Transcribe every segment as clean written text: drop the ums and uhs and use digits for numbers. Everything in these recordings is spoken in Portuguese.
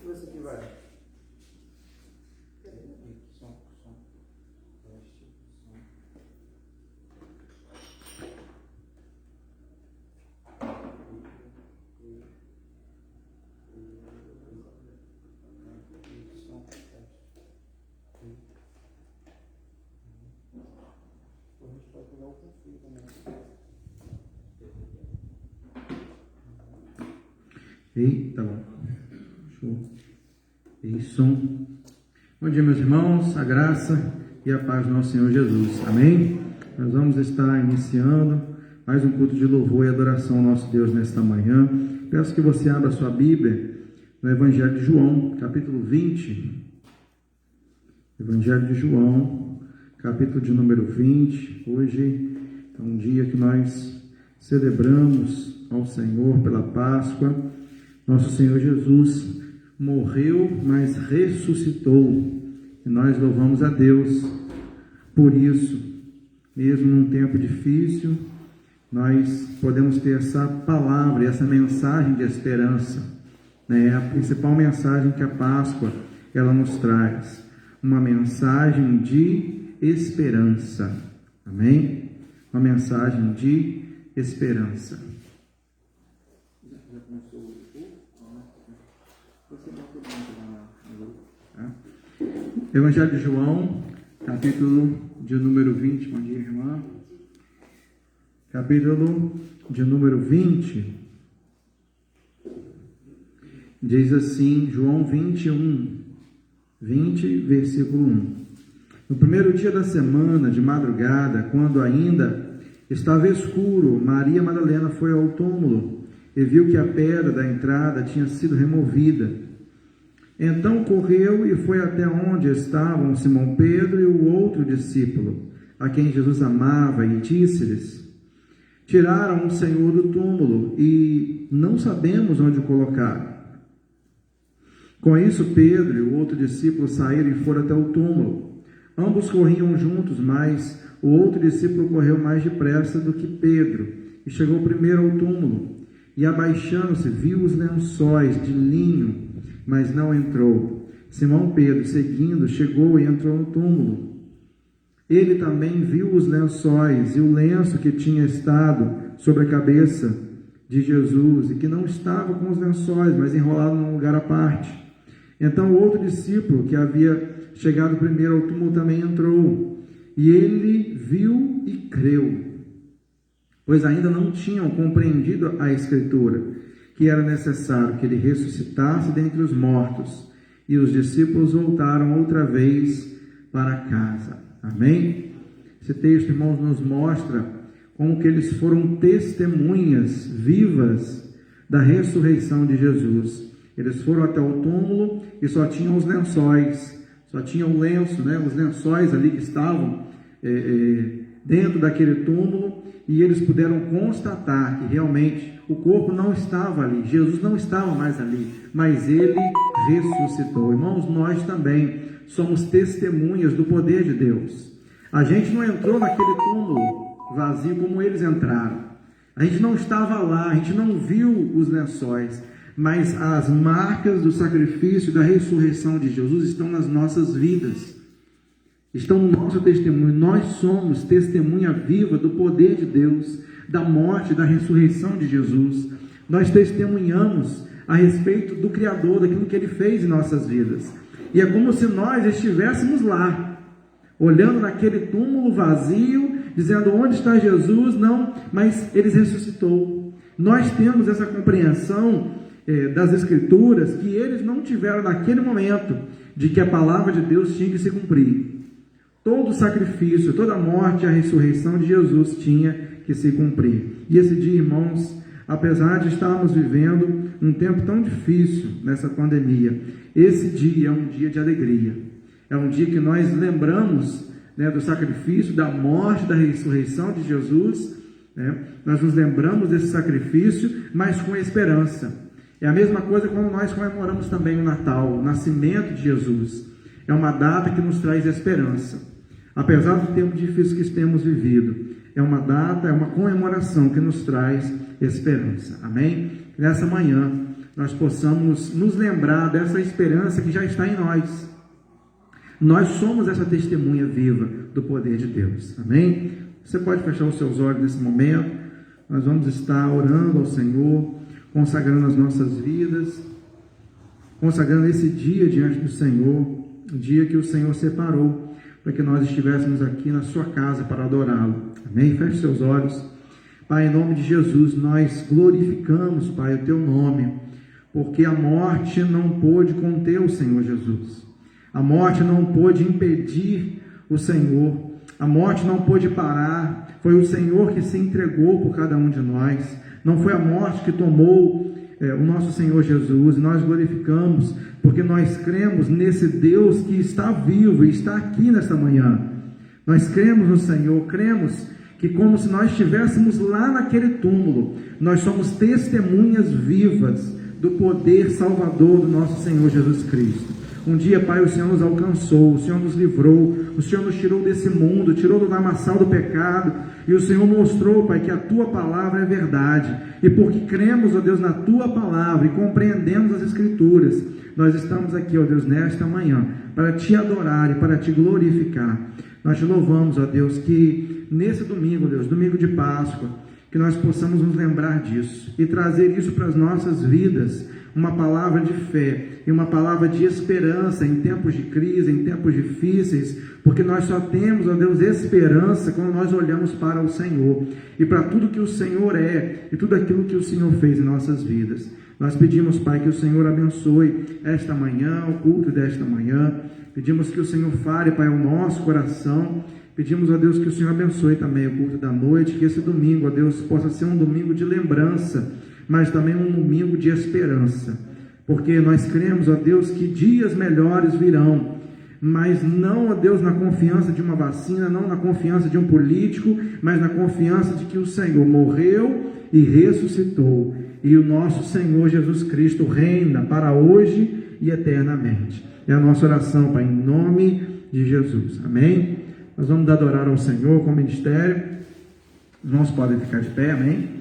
Esse aqui vai. Eita, bom. Show. E som. Bom dia, meus irmãos, a graça e a paz do nosso Senhor Jesus. Amém? Nós vamos estar iniciando mais um culto de louvor e adoração ao nosso Deus nesta manhã. Peço que você abra a sua Bíblia no Evangelho de João, capítulo 20. Evangelho de João, capítulo de número 20. Hoje é um dia que nós celebramos ao Senhor pela Páscoa. Nosso Senhor Jesus morreu, mas ressuscitou. E nós louvamos a Deus por isso. Mesmo num tempo difícil, nós podemos ter essa palavra, essa mensagem de esperança. É a principal mensagem que a Páscoa ela nos traz. Uma mensagem de esperança. Amém? Uma mensagem de esperança. Já começou o Evangelho de João, capítulo de número 20. Bom dia, irmã. Capítulo de número 20. Diz assim, João 21, 20, versículo 1. No primeiro dia da semana, de madrugada, quando ainda estava escuro, Maria Madalena foi ao túmulo e viu que a pedra da entrada tinha sido removida. Então correu e foi até onde estavam Simão Pedro e o outro discípulo, a quem Jesus amava, e disse-lhes: tiraram o Senhor do túmulo e não sabemos onde o colocaram. Com isso, Pedro e o outro discípulo saíram e foram até o túmulo. Ambos corriam juntos, mas o outro discípulo correu mais depressa do que Pedro e chegou primeiro ao túmulo. E abaixando-se, viu os lençóis de linho, mas não entrou. Simão Pedro, seguindo, chegou e entrou no túmulo. Ele também viu os lençóis e o lenço que tinha estado sobre a cabeça de Jesus, e que não estava com os lençóis, mas enrolado num lugar à parte. Então o outro discípulo, que havia chegado primeiro ao túmulo, também entrou. E ele viu e creu, pois ainda não tinham compreendido a Escritura, que era necessário que ele ressuscitasse dentre os mortos. E os discípulos voltaram outra vez para casa. Amém? Esse texto, irmãos, nos mostra como que eles foram testemunhas vivas da ressurreição de Jesus. Eles foram até o túmulo e só tinham os lençóis, só tinha o lenço, os lençóis ali que estavam dentro daquele túmulo, e eles puderam constatar que realmente o corpo não estava ali, Jesus não estava mais ali, mas ele ressuscitou. Irmãos, nós também somos testemunhas do poder de Deus. A gente não entrou naquele túmulo vazio como eles entraram, a gente não estava lá, a gente não viu os lençóis, mas as marcas do sacrifício, da ressurreição de Jesus estão nas nossas vidas, estão no nosso testemunho. Nós somos testemunha viva do poder de Deus, da morte, da ressurreição de Jesus. Nós testemunhamos a respeito do Criador, daquilo que Ele fez em nossas vidas. E é como se nós estivéssemos lá, olhando naquele túmulo vazio dizendo: onde está Jesus? Não, mas ele ressuscitou. Nós temos essa compreensão das Escrituras, que eles não tiveram naquele momento de que a palavra de Deus tinha que se cumprir. Todo o sacrifício, toda a morte e a ressurreição de Jesus tinha que se cumprir. E esse dia, irmãos, apesar de estarmos vivendo um tempo tão difícil nessa pandemia, esse dia é um dia de alegria. É um dia que nós lembramos, do sacrifício, da morte, da ressurreição de Jesus. Nós nos lembramos desse sacrifício, mas com esperança. É a mesma coisa quando nós comemoramos também o Natal, o nascimento de Jesus. É uma data que nos traz esperança. Apesar do tempo difícil que temos vivido, é uma data, é uma comemoração que nos traz esperança. Amém? Nessa manhã, nós possamos nos lembrar dessa esperança que já está em nós. Nós somos essa testemunha viva do poder de Deus. Amém? Você pode fechar os seus olhos nesse momento. Nós vamos estar orando ao Senhor, consagrando as nossas vidas, consagrando esse dia diante do Senhor, o dia que o Senhor separou para que nós estivéssemos aqui na sua casa para adorá-lo. Amém? Feche seus olhos. Pai, em nome de Jesus, nós glorificamos, Pai, o teu nome, porque a morte não pôde conter o Senhor Jesus. A morte não pôde impedir o Senhor. A morte não pôde parar. Foi o Senhor que se entregou por cada um de nós. Não foi a morte que tomou o nosso Senhor Jesus. Nós glorificamos, porque nós cremos nesse Deus que está vivo e está aqui nesta manhã. Nós cremos no Senhor, cremos que como se nós estivéssemos lá naquele túmulo, nós somos testemunhas vivas do poder salvador do nosso Senhor Jesus Cristo. Um dia, Pai, o Senhor nos alcançou, o Senhor nos livrou, o Senhor nos tirou desse mundo, tirou do lamaçal do pecado, e o Senhor mostrou, Pai, que a Tua palavra é verdade, e porque cremos, ó Deus, na Tua palavra e compreendemos as Escrituras, nós estamos aqui, ó Deus, nesta manhã, para Te adorar e para Te glorificar. Nós Te louvamos, ó Deus, que nesse domingo, ó Deus, domingo de Páscoa, que nós possamos nos lembrar disso e trazer isso para as nossas vidas, uma palavra de fé e uma palavra de esperança em tempos de crise, em tempos difíceis, porque nós só temos, ó Deus, esperança quando nós olhamos para o Senhor e para tudo que o Senhor é e tudo aquilo que o Senhor fez em nossas vidas. Nós pedimos, Pai, que o Senhor abençoe esta manhã, o culto desta manhã. Pedimos que o Senhor fale, Pai, ao nosso coração. Pedimos a Deus que o Senhor abençoe também o culto da noite, que esse domingo, ó Deus, possa ser um domingo de lembrança, mas também um domingo de esperança, porque nós cremos, ó Deus, que dias melhores virão, mas não, ó Deus, na confiança de uma vacina, não na confiança de um político, mas na confiança de que o Senhor morreu e ressuscitou, e o nosso Senhor Jesus Cristo reina para hoje e eternamente. É a nossa oração, Pai, em nome de Jesus. Amém? Nós vamos adorar ao Senhor com o ministério. Os irmãos podem ficar de pé, amém?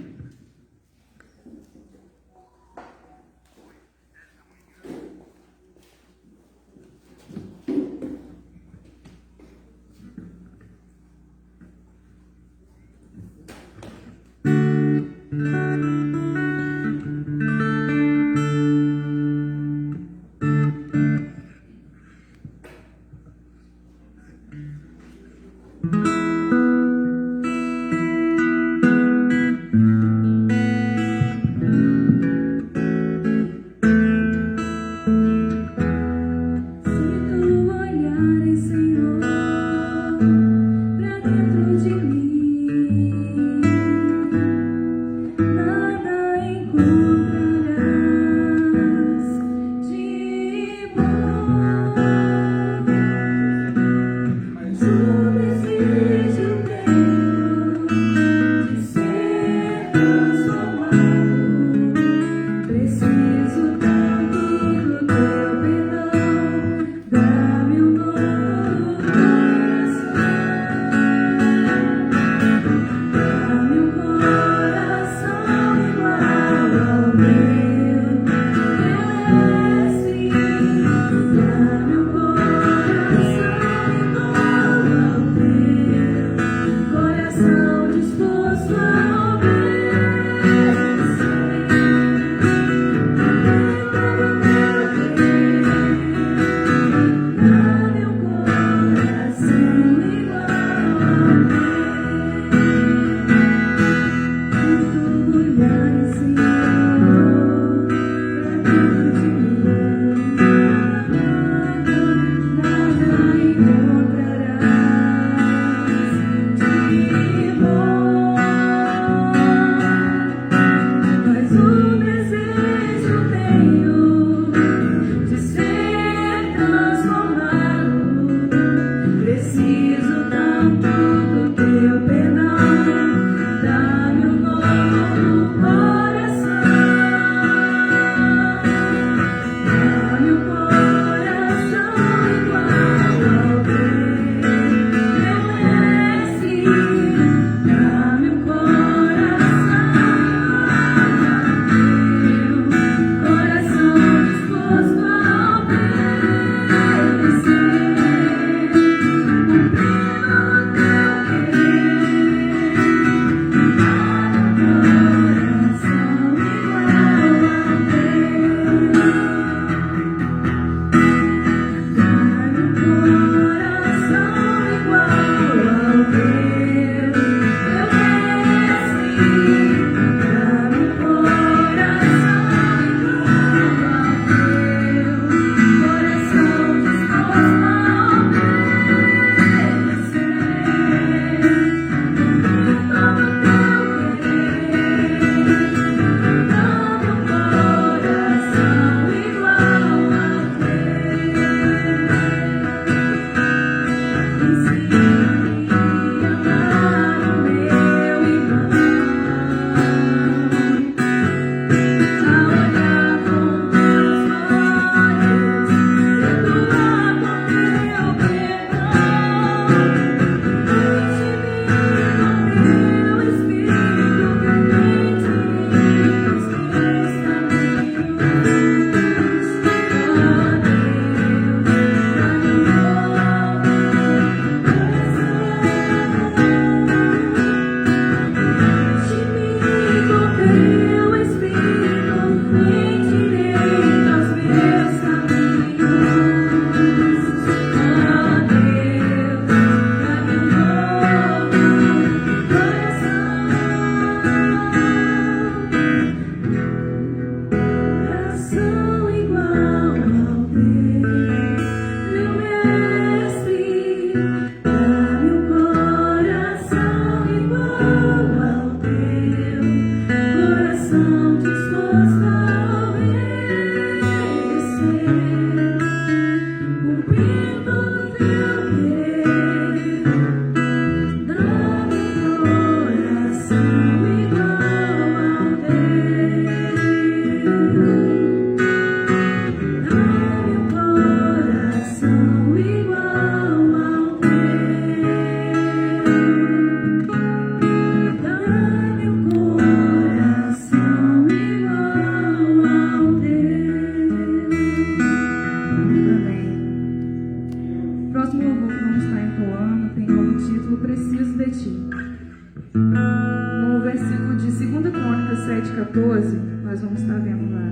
versículo de 2 Crônicas 7,14, nós vamos estar vendo lá,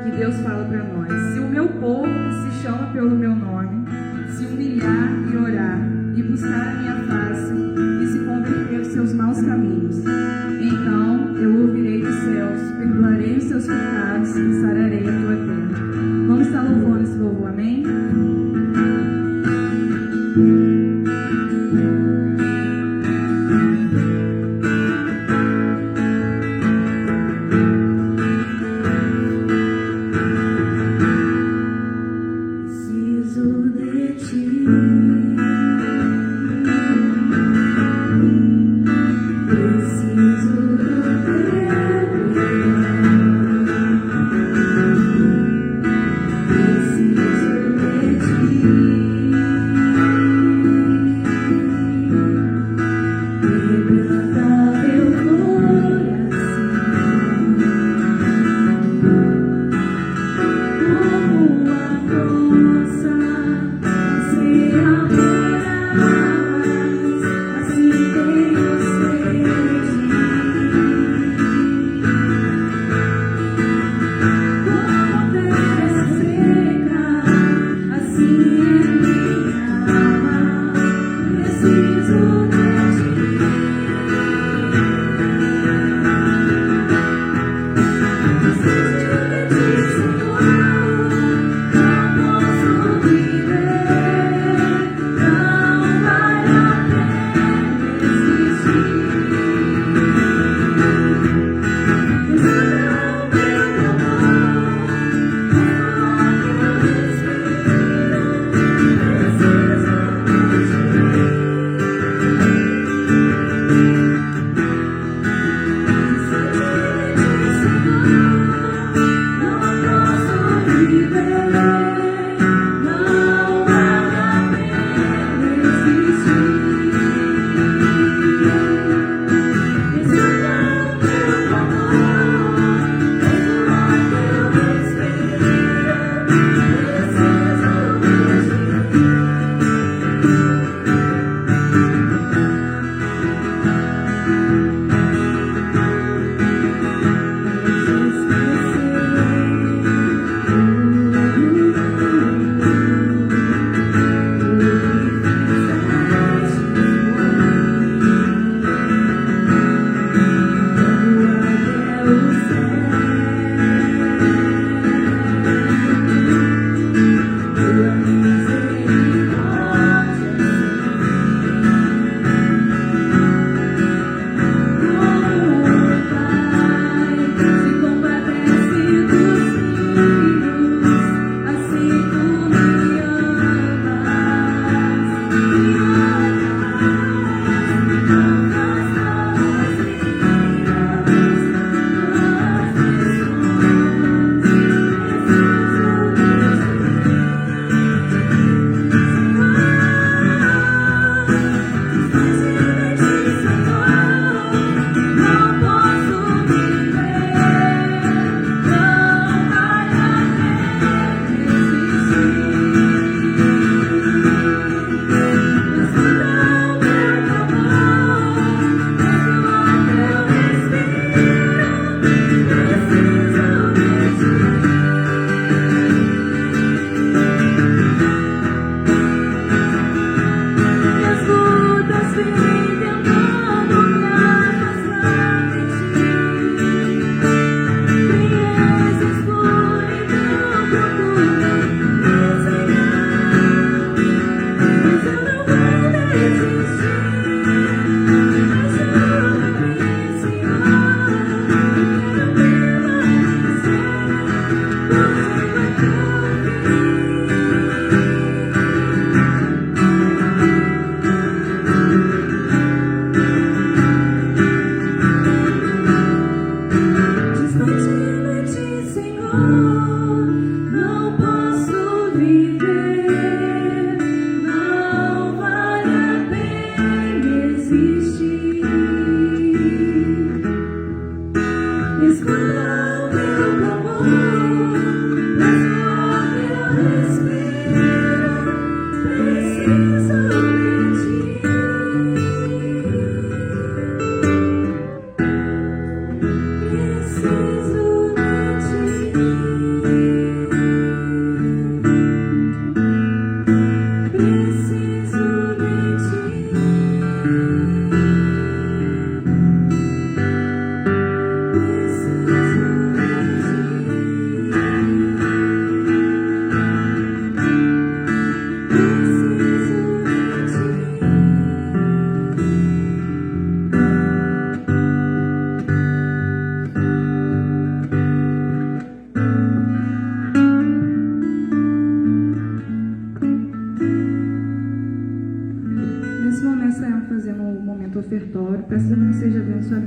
que Deus fala para nós: se o meu povo, que se chama pelo meu nome, se humilhar e orar, e buscar a minha face, e se converter dos seus maus caminhos, então eu ouvirei dos céus, perdoarei os seus pecados e sararei a tua terra. Vamos estar louvando esse louvor, amém? Preciso de ti.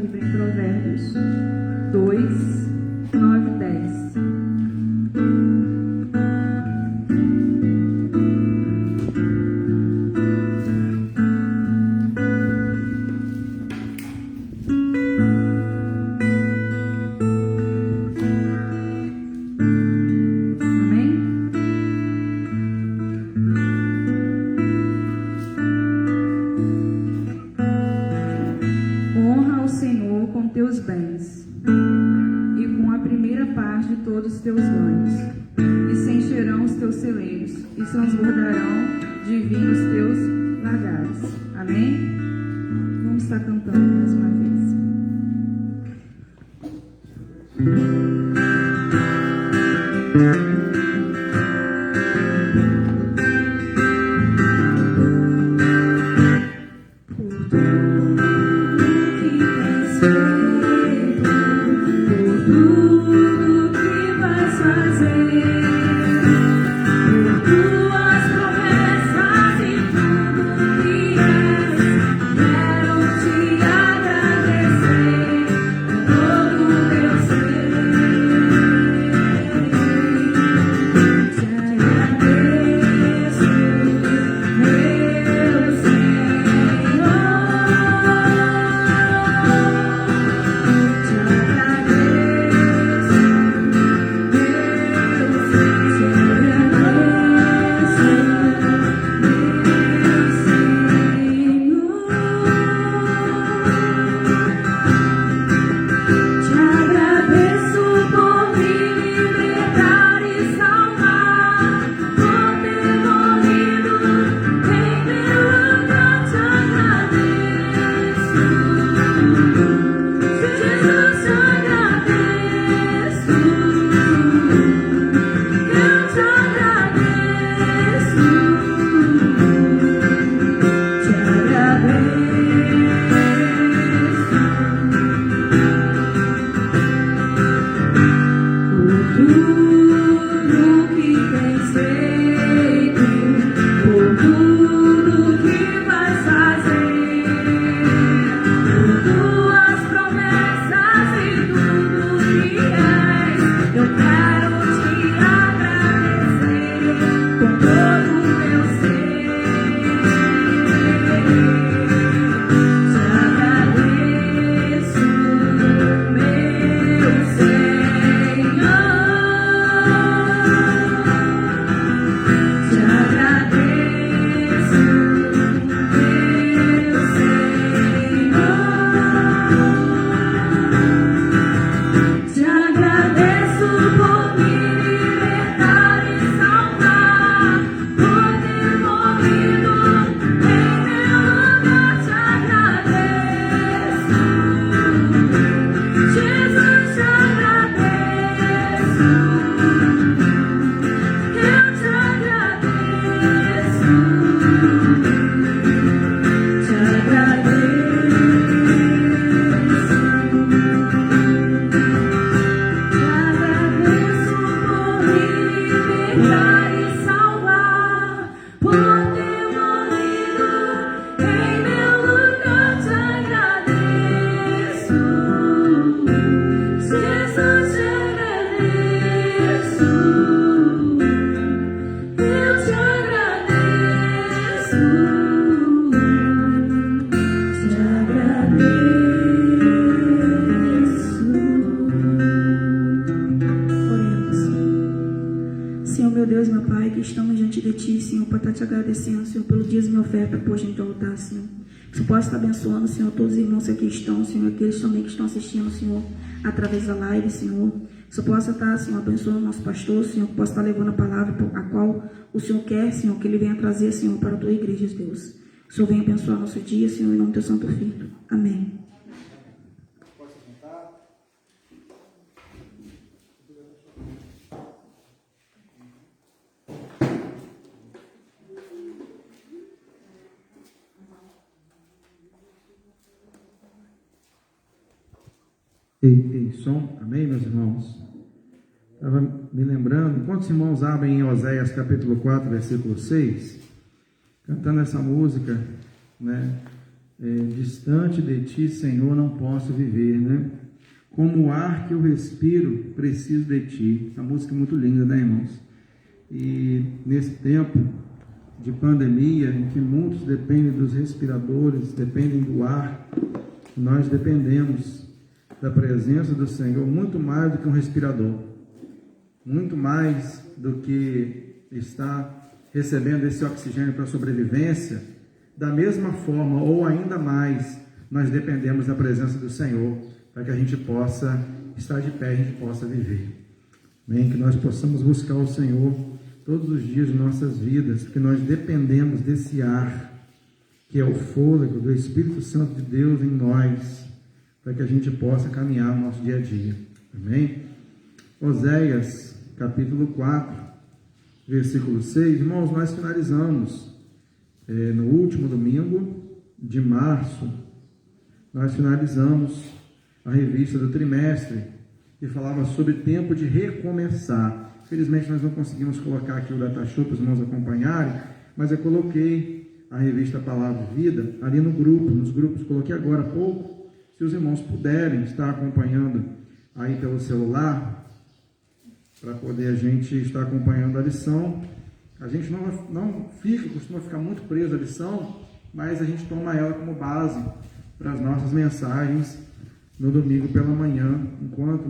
Bíblia em Provérbios 2, 9 e 10. Teus bens e com a primeira parte de todos os teus ganhos, e se encherão os teus celeiros e transbordarão de vinho os teus lagares. Amém? Vamos estar cantando mais uma vez. Posso estar abençoando, Senhor, todos os irmãos que aqui estão, Senhor, aqueles também que estão assistindo, Senhor, através da live, Senhor. Que eu possa estar, Senhor, abençoando o nosso pastor, Senhor, que possa estar levando a palavra a qual o Senhor quer, Senhor, que ele venha trazer, Senhor, para a tua igreja, Deus. Que o Senhor venha abençoar nosso dia, Senhor, em nome do teu santo filho. Amém. Ei, som, amém, meus irmãos? Estava me lembrando, quantos irmãos abrem em Oséias capítulo 4, versículo 6, cantando essa música, né? distante de ti, Senhor, não posso viver, né? Como o ar que eu respiro, preciso de ti. A música é muito linda, né, irmãos? E nesse tempo de pandemia, em que muitos dependem dos respiradores, dependem do ar, nós dependemos da presença do Senhor muito mais do que um respirador, muito mais do que estar recebendo esse oxigênio para a sobrevivência. Da mesma forma, ou ainda mais, nós dependemos da presença do Senhor, para que a gente possa estar de pé, a gente possa viver. Amém? Que nós possamos buscar o Senhor todos os dias de nossas vidas, que nós dependemos desse ar, que é o fôlego do Espírito Santo de Deus em nós, para que a gente possa caminhar no nosso dia a dia. Amém? Oséias, capítulo 4, versículo 6. Irmãos, nós finalizamos no último domingo de março, nós finalizamos a revista do trimestre, que falava sobre tempo de recomeçar. Infelizmente nós não conseguimos colocar aqui o datashow para os irmãos acompanharem, mas eu coloquei a revista Palavra de Vida ali no grupo, nos grupos, coloquei agora há pouco. Se os irmãos puderem estar acompanhando aí pelo celular, para poder a gente estar acompanhando a lição. A gente não costuma ficar muito preso à lição, mas a gente toma ela como base para as nossas mensagens no domingo pela manhã, enquanto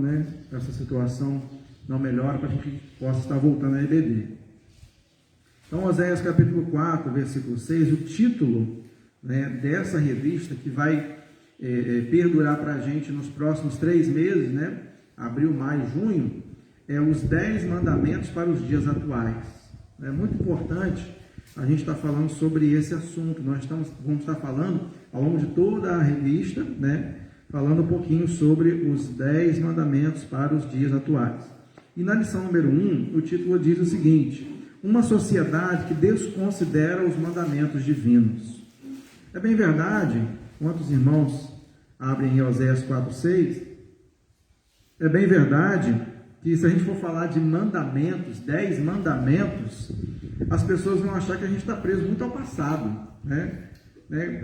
essa situação não melhora, para que a gente possa estar voltando à EBD. Então, Oséias capítulo 4, versículo 6, o título dessa revista, que vai perdurar para a gente nos próximos 3 meses, abril, maio, junho, é os 10 mandamentos para os dias atuais. É muito importante a gente estar falando sobre esse assunto. Nós vamos estar falando ao longo de toda a revista, falando um pouquinho sobre os 10 mandamentos para os dias atuais. E na lição número 1, o título diz o seguinte: uma sociedade que desconsidera os mandamentos divinos. É bem verdade, quantos irmãos abrem em Oséias 4:6, é bem verdade que se a gente for falar de mandamentos, 10 mandamentos, as pessoas vão achar que a gente está preso muito ao passado,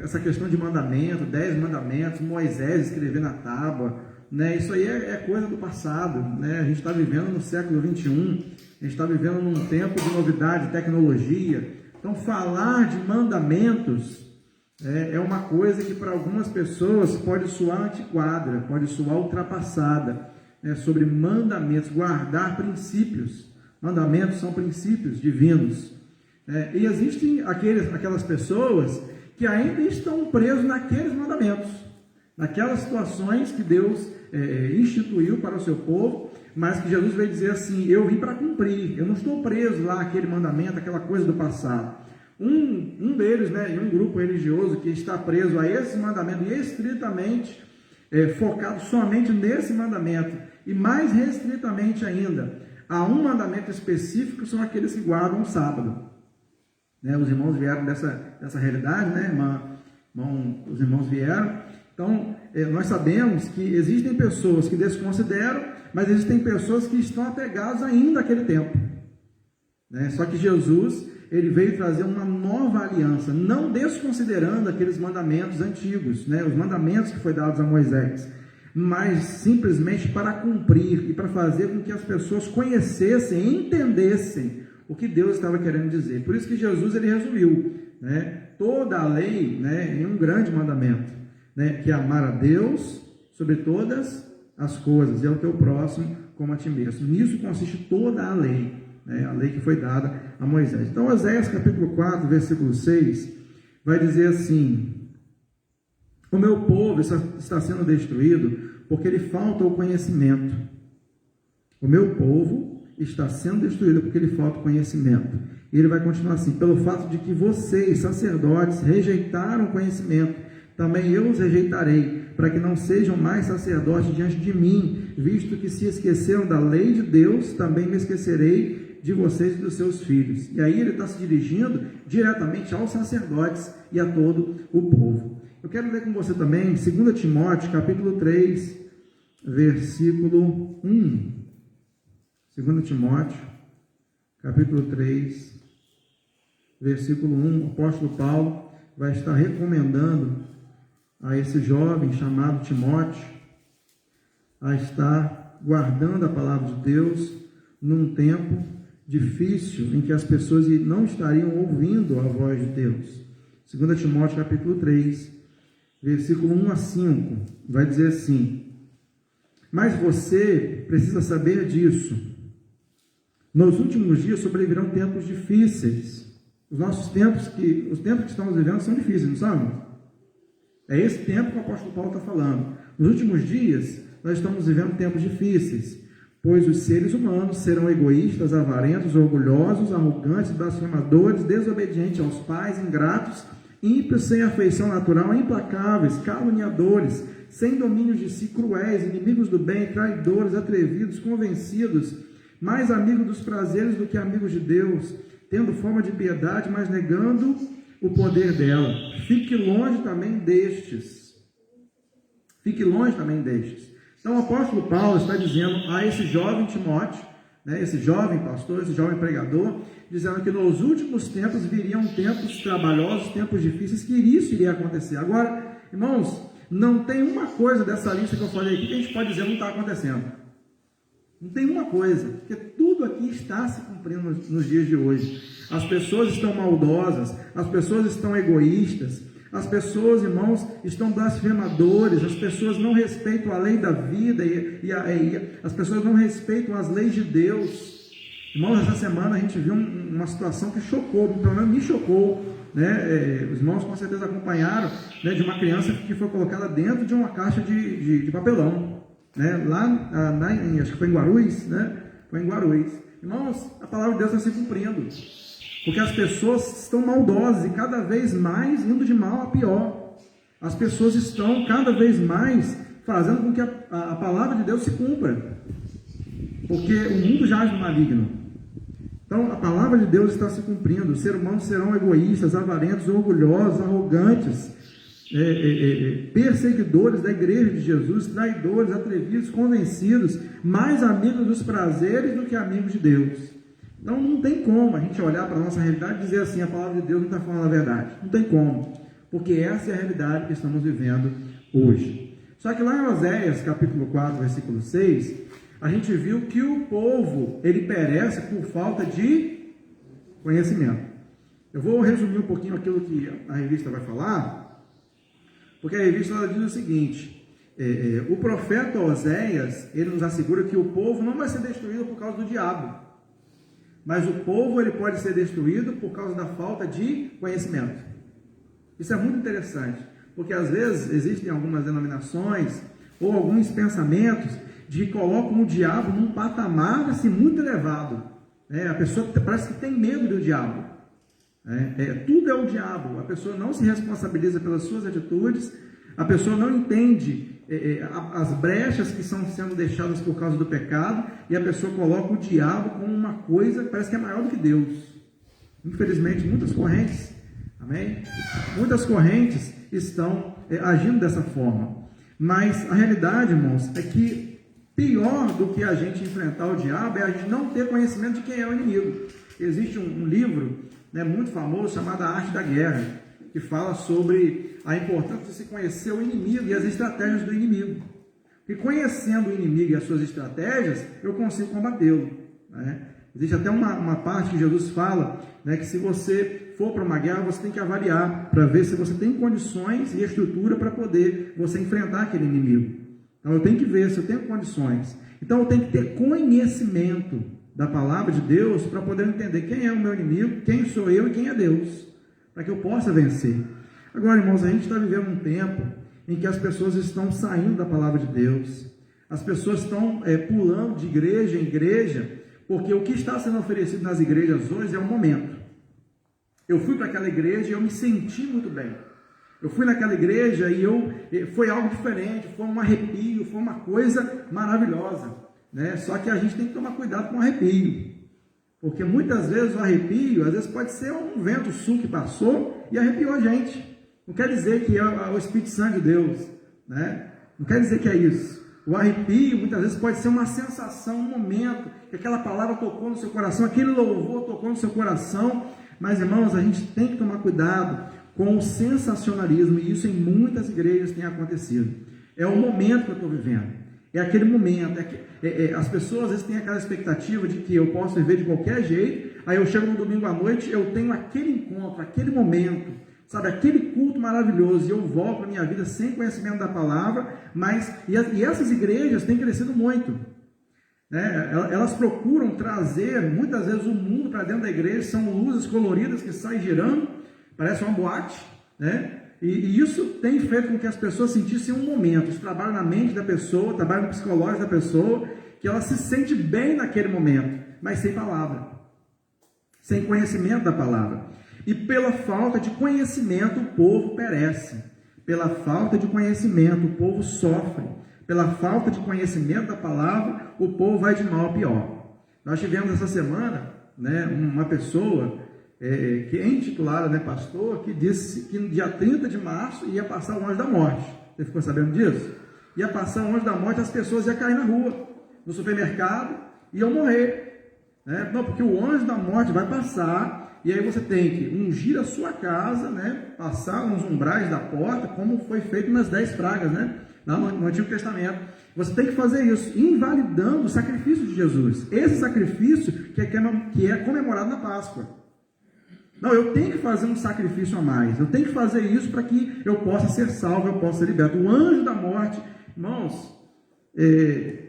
essa questão de mandamento, 10 mandamentos, Moisés escrever na tábua, isso aí é coisa do passado, a gente está vivendo no século 21, a gente está vivendo num tempo de novidade, tecnologia. Então, falar de mandamentos é uma coisa que para algumas pessoas pode soar antiquada, pode soar ultrapassada, sobre mandamentos, guardar princípios. Mandamentos são princípios divinos. E existem aquelas pessoas que ainda estão presos naqueles mandamentos, naquelas situações que Deus instituiu para o seu povo, mas que Jesus veio dizer assim: eu vim para cumprir, eu não estou preso lá àquele mandamento, aquela coisa do passado. Um deles, um grupo religioso que está preso a esse mandamento e estritamente focado somente nesse mandamento, e mais restritamente ainda a um mandamento específico, são aqueles que guardam o sábado. Os irmãos vieram dessa realidade, os irmãos vieram. Então, nós sabemos que existem pessoas que desconsideram, mas existem pessoas que estão apegadas ainda àquele tempo. Só que Jesus, ele veio trazer uma nova aliança, não desconsiderando aqueles mandamentos antigos, os mandamentos que foi dados a Moisés, mas simplesmente para cumprir e para fazer com que as pessoas conhecessem e entendessem o que Deus estava querendo dizer. Por isso que Jesus, ele resumiu toda a lei em um grande mandamento, que é amar a Deus sobre todas as coisas e ao teu próximo como a ti mesmo. Nisso consiste toda a lei, a lei que foi dada a Moisés. Então, Oséias capítulo 4, versículo 6, vai dizer assim: o meu povo está sendo destruído porque lhe falta o conhecimento. O meu povo está sendo destruído porque lhe falta o conhecimento. E ele vai continuar assim: pelo fato de que vocês, sacerdotes, rejeitaram o conhecimento, também eu os rejeitarei, para que não sejam mais sacerdotes diante de mim, visto que se esqueceram da lei de Deus, também me esquecerei de vocês e dos seus filhos. E aí ele está se dirigindo diretamente aos sacerdotes e a todo o povo. Eu quero ler com você também 2 Timóteo, capítulo 3, versículo 1. 2 Timóteo, capítulo 3, versículo 1. O apóstolo Paulo vai estar recomendando a esse jovem chamado Timóteo a estar guardando a palavra de Deus num tempo difícil em que as pessoas não estariam ouvindo a voz de Deus. 2 Timóteo capítulo 3, versículo 1 a 5, vai dizer assim: mas você precisa saber disso. Nos últimos dias sobrevirão tempos difíceis. Os tempos que estamos vivendo são difíceis, não são? É esse tempo que o apóstolo Paulo está falando. Nos últimos dias, nós estamos vivendo tempos difíceis, pois os seres humanos serão egoístas, avarentos, orgulhosos, arrogantes, blasfemadores, desobedientes aos pais, ingratos, ímpios, sem afeição natural, implacáveis, caluniadores, sem domínio de si, cruéis, inimigos do bem, traidores, atrevidos, convencidos, mais amigos dos prazeres do que amigos de Deus, tendo forma de piedade, mas negando o poder dela. Fique longe também destes. Fique longe também destes. Então o apóstolo Paulo está dizendo a esse jovem Timóteo, esse jovem pastor, esse jovem pregador, dizendo que nos últimos tempos viriam tempos trabalhosos, tempos difíceis, que isso iria acontecer. Agora, irmãos, não tem uma coisa dessa lista que eu falei aqui que a gente pode dizer não está acontecendo. Não tem uma coisa, porque tudo aqui está se cumprindo nos dias de hoje. As pessoas estão maldosas, as pessoas estão egoístas, as pessoas, irmãos, estão blasfemadores, as pessoas não respeitam a lei da vida e as pessoas não respeitam as leis de Deus. Irmãos, essa semana a gente viu uma situação que chocou, pelo menos me chocou, né? Os irmãos com certeza acompanharam, né, de uma criança que foi colocada dentro de uma caixa de papelão, né? Lá, acho que foi em Guarulhos, né? Foi em Guarulhos. Irmãos, a palavra de Deus está se cumprindo, porque as pessoas estão maldosas e cada vez mais indo de mal a pior. As pessoas estão cada vez mais fazendo com que a palavra de Deus se cumpra, porque o mundo jaz no maligno. Então a palavra de Deus está se cumprindo. Os seres humanos serão egoístas, avarentos, orgulhosos, arrogantes, perseguidores da igreja de Jesus, traidores, atrevidos, convencidos, mais amigos dos prazeres do que amigos de Deus. Então não tem como a gente olhar para a nossa realidade e dizer assim, a palavra de Deus não está falando a verdade. Não tem como, porque essa é a realidade que estamos vivendo hoje. Só que lá em Oséias, capítulo 4, versículo 6, a gente viu que o povo, ele perece por falta de conhecimento. Eu vou resumir um pouquinho aquilo que a revista vai falar, porque a revista ela diz o seguinte: o profeta Oséias, ele nos assegura que o povo não vai ser destruído por causa do diabo, mas o povo ele pode ser destruído por causa da falta de conhecimento. Isso é muito interessante, porque às vezes existem algumas denominações ou alguns pensamentos de que colocam o diabo num patamar assim, muito elevado. A pessoa parece que tem medo do diabo. Tudo é o diabo. A pessoa não se responsabiliza pelas suas atitudes, a pessoa não entende as brechas que estão sendo deixadas por causa do pecado, e a pessoa coloca o diabo como uma coisa que parece que é maior do que Deus. Infelizmente, muitas correntes, amém? Muitas correntes estão agindo dessa forma. Mas a realidade, irmãos, é que pior do que a gente enfrentar o diabo é a gente não ter conhecimento de quem é o inimigo. Existe um livro, né, muito famoso chamado A Arte da Guerra, que fala sobre a importância de se conhecer o inimigo e as estratégias do inimigo. E conhecendo o inimigo e as suas estratégias, eu consigo combatê-lo, né? Existe até uma parte que Jesus fala, né, que se você for para uma guerra, você tem que avaliar para ver se você tem condições e estrutura para poder você enfrentar aquele inimigo. Então eu tenho que ver se eu tenho condições. Então eu tenho que ter conhecimento da palavra de Deus para poder entender quem é o meu inimigo, quem sou eu e quem é Deus, para que eu possa vencer. Agora, irmãos, a gente está vivendo um tempo em que as pessoas estão saindo da palavra de Deus, as pessoas estão pulando de igreja em igreja, porque o que está sendo oferecido nas igrejas hoje é um momento. Eu fui para aquela igreja e eu me senti muito bem. Eu fui naquela igreja e foi algo diferente, foi um arrepio, foi uma coisa maravilhosa, né? Só que a gente tem que tomar cuidado com o arrepio, porque muitas vezes o arrepio, às vezes pode ser um vento sul que passou e arrepiou a gente. Não quer dizer que é o Espírito Santo de Deus, né? Não quer dizer que é isso. O arrepio muitas vezes pode ser uma sensação, um momento que aquela palavra tocou no seu coração, aquele louvor tocou no seu coração. Mas, irmãos, a gente tem que tomar cuidado com o sensacionalismo, e isso em muitas igrejas tem acontecido. É o momento que eu estou vivendo, é aquele momento, as pessoas às vezes têm aquela expectativa de que eu posso viver de qualquer jeito, aí eu chego no domingo à noite, eu tenho aquele encontro, aquele momento, sabe, aquele culto maravilhoso, e eu volto para a minha vida sem conhecimento da palavra, e essas igrejas têm crescido muito, né? Elas procuram trazer, muitas vezes, o mundo para dentro da igreja, são luzes coloridas que saem girando, parece uma boate, né? E isso tem feito com que as pessoas sentissem um momento, isso trabalha na mente da pessoa, trabalha no psicológico da pessoa, que ela se sente bem naquele momento, mas sem palavra, sem conhecimento da palavra. E pela falta de conhecimento o povo perece, pela falta de conhecimento o povo sofre, pela falta de conhecimento da palavra o povo vai de mal a pior. Nós tivemos essa semana, né, uma pessoa que é intitulada, né, pastor, que disse que no dia 30 de março ia passar o anjo da morte. Você ficou sabendo disso? Ia passar o anjo da morte, as pessoas iam cair na rua, no supermercado, iam morrer, né? Não, porque o anjo da morte vai passar, e aí você tem que ungir a sua casa, né, passar nos umbrais da porta, como foi feito nas 10 pragas, né, lá no Antigo Testamento. Você tem que fazer isso, invalidando o sacrifício de Jesus, esse sacrifício que é comemorado na Páscoa. Não, eu tenho que fazer um sacrifício a mais, eu tenho que fazer isso para que eu possa ser salvo, eu possa ser liberto. O anjo da morte, irmãos,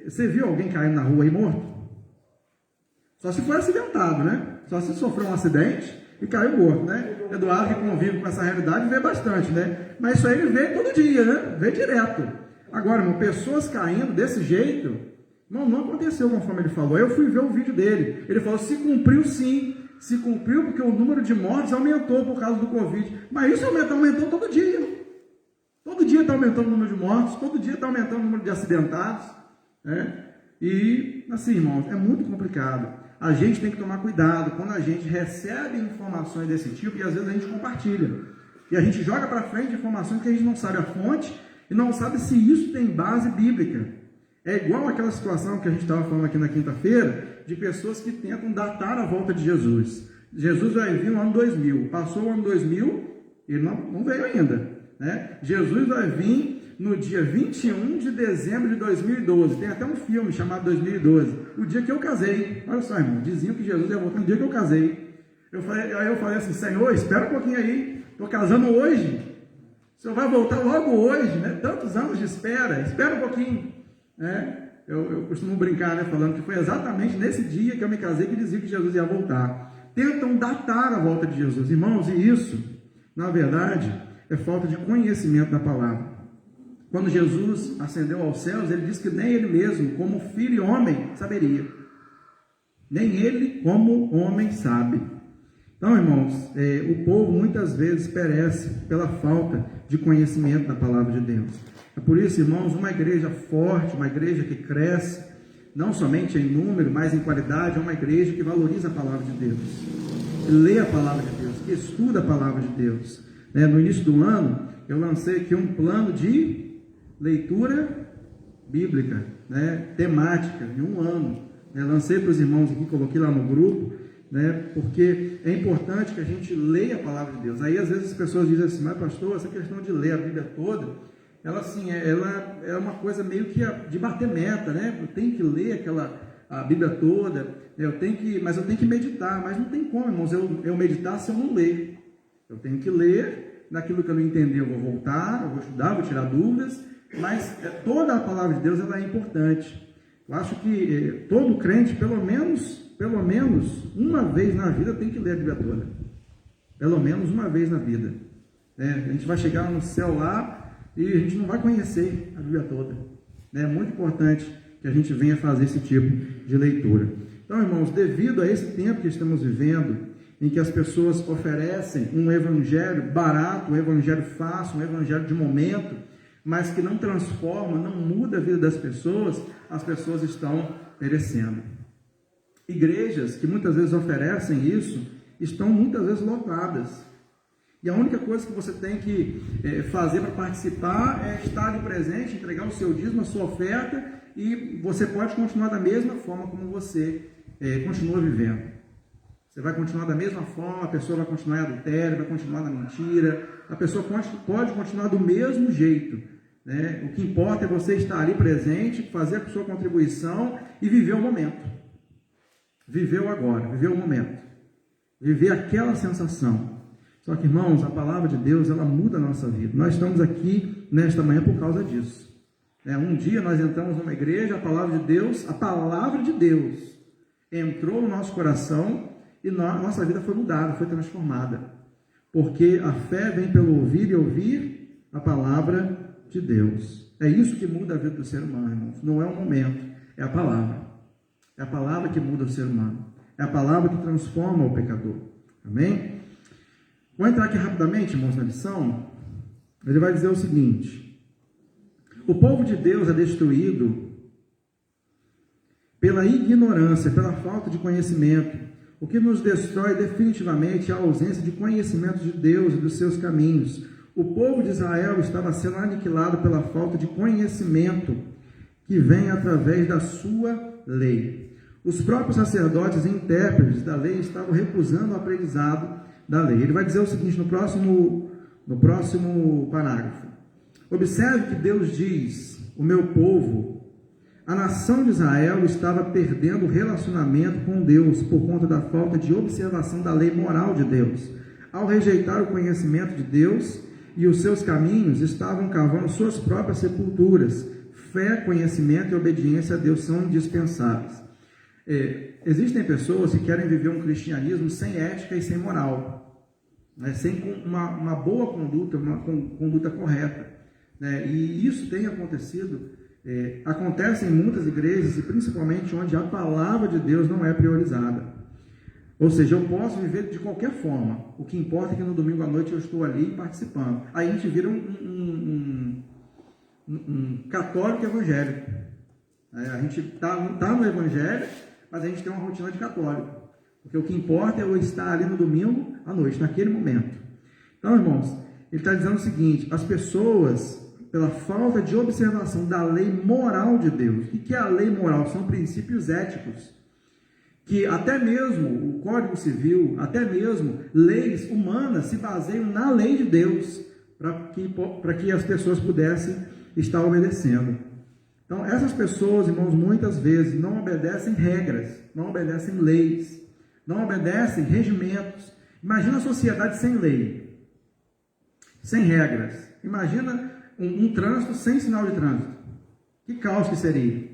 você viu alguém caindo na rua aí morto? Só se for acidentado, né? Só se sofreu um acidente e caiu morto, né? Eduardo, que convive com essa realidade, vê bastante, né? Mas isso aí ele vê todo dia, né? Vê direto. Agora, irmão, pessoas caindo desse jeito, não aconteceu conforme ele falou. Eu fui ver o vídeo dele, ele falou, se cumpriu sim. Se cumpriu porque o número de mortes aumentou por causa do Covid. Mas isso aumentou todo dia. Todo dia está aumentando o número de mortes, todo dia está aumentando o número de acidentados, né? E, assim, irmãos, é muito complicado. A gente tem que tomar cuidado quando a gente recebe informações desse tipo e às vezes a gente compartilha. E a gente joga para frente informações que a gente não sabe a fonte e não sabe se isso tem base bíblica. É igual aquela situação que a gente estava falando aqui na quinta-feira, de pessoas que tentam datar a volta de Jesus. Jesus vai vir no ano 2000. Passou o ano 2000, ele não veio ainda, né? Jesus vai vir no dia 21 de dezembro de 2012. Tem até um filme chamado 2012. O dia que eu casei. Olha só, irmão. Diziam que Jesus ia voltar no dia que eu casei. Aí eu falei assim, Senhor, espera um pouquinho aí. Estou casando hoje. O Senhor vai voltar logo hoje, né? Tantos anos de espera. Espera um pouquinho, né? Eu costumo brincar, né, falando que foi exatamente nesse dia que eu me casei que dizia que Jesus ia voltar. Tentam datar a volta de Jesus, irmãos, e isso, na verdade, é falta de conhecimento da palavra. Quando Jesus ascendeu aos céus, ele disse que nem ele mesmo, como filho e homem, saberia. Nem ele, como homem, sabe. Então, irmãos, o povo muitas vezes perece pela falta de conhecimento da palavra de Deus. É por isso, irmãos, uma igreja forte, uma igreja que cresce, não somente em número, mas em qualidade, é uma igreja que valoriza a palavra de Deus, que lê a palavra de Deus, que estuda a palavra de Deus. No início do ano, eu lancei aqui um plano de leitura bíblica, temática, de um ano. Lancei para os irmãos aqui, coloquei lá no grupo, porque é importante que a gente leia a palavra de Deus. Aí, às vezes, as pessoas dizem assim, mas pastor, essa questão de ler a Bíblia toda, ela é uma coisa meio que de bater meta, né? Eu tenho que ler a Bíblia toda, mas eu tenho que meditar, mas não tem como, irmãos, eu meditar se eu não ler. Eu tenho que ler, naquilo que eu não entender eu vou voltar, eu vou estudar, vou tirar dúvidas, mas toda a palavra de Deus ela é importante. Eu acho que todo crente, pelo menos uma vez na vida, tem que ler a Bíblia toda. Pelo menos uma vez na vida. A gente vai chegar no céu lá, e a gente não vai conhecer a Bíblia toda. É muito importante que a gente venha fazer esse tipo de leitura. Então, irmãos, devido a esse tempo que estamos vivendo, em que as pessoas oferecem um evangelho barato, um evangelho fácil, um evangelho de momento, mas que não transforma, não muda a vida das pessoas, as pessoas estão perecendo. Igrejas que muitas vezes oferecem isso, estão muitas vezes lotadas. E a única coisa que você tem que fazer para participar é estar ali presente, entregar o seu dízimo, a sua oferta, e você pode continuar da mesma forma como você continua vivendo. Você vai continuar da mesma forma, a pessoa vai continuar em adultério, vai continuar na mentira, a pessoa pode continuar do mesmo jeito, né? O que importa é você estar ali presente, fazer a sua contribuição e viver o momento. Viver o agora, viver o momento. Viver aquela sensação. Só que, irmãos, a palavra de Deus, ela muda a nossa vida. Nós estamos aqui nesta manhã por causa disso. Um dia nós entramos numa igreja, a palavra de Deus entrou no nosso coração e nossa vida foi mudada, foi transformada. Porque a fé vem pelo ouvir e ouvir a palavra de Deus. É isso que muda a vida do ser humano, irmãos. Não é um momento, é a palavra. É a palavra que muda o ser humano. É a palavra que transforma o pecador. Amém? Vou entrar aqui rapidamente, irmãos, na lição. Ele vai dizer o seguinte: o povo de Deus é destruído pela ignorância, pela falta de conhecimento. O que nos destrói definitivamente é a ausência de conhecimento de Deus e dos seus caminhos. O povo de Israel estava sendo aniquilado pela falta de conhecimento que vem através da sua lei. Os próprios sacerdotes e intérpretes da lei estavam recusando o aprendizado da lei. Ele vai dizer o seguinte no próximo parágrafo: observe que Deus diz: o meu povo, a nação de Israel, estava perdendo o relacionamento com Deus por conta da falta de observação da lei moral de Deus. Ao rejeitar o conhecimento de Deus e os seus caminhos, estavam cavando suas próprias sepulturas. Fé, conhecimento e obediência a Deus são indispensáveis. Existem pessoas que querem viver um cristianismo sem ética e sem moral, né? Sem uma boa conduta, uma conduta correta, né? E isso tem acontecido, acontece em muitas igrejas e principalmente onde a palavra de Deus não é priorizada. Ou seja, eu posso viver de qualquer forma, o que importa é que no domingo à noite eu estou ali participando. Aí a gente vira um católico evangélico. A gente está no evangelho, mas a gente tem uma rotina de católico, porque o que importa é eu estar ali no domingo à noite, naquele momento. Então, irmãos, ele está dizendo o seguinte: as pessoas, pela falta de observação da lei moral de Deus. O que é a lei moral? São princípios éticos, que até mesmo o Código Civil, até mesmo leis humanas se baseiam na lei de Deus, para que as pessoas pudessem estar obedecendo. Então, essas pessoas, irmãos, muitas vezes não obedecem regras, não obedecem leis, não obedecem regimentos. Imagina a sociedade sem lei, sem regras. Imagina um trânsito sem sinal de trânsito. Que caos que seria.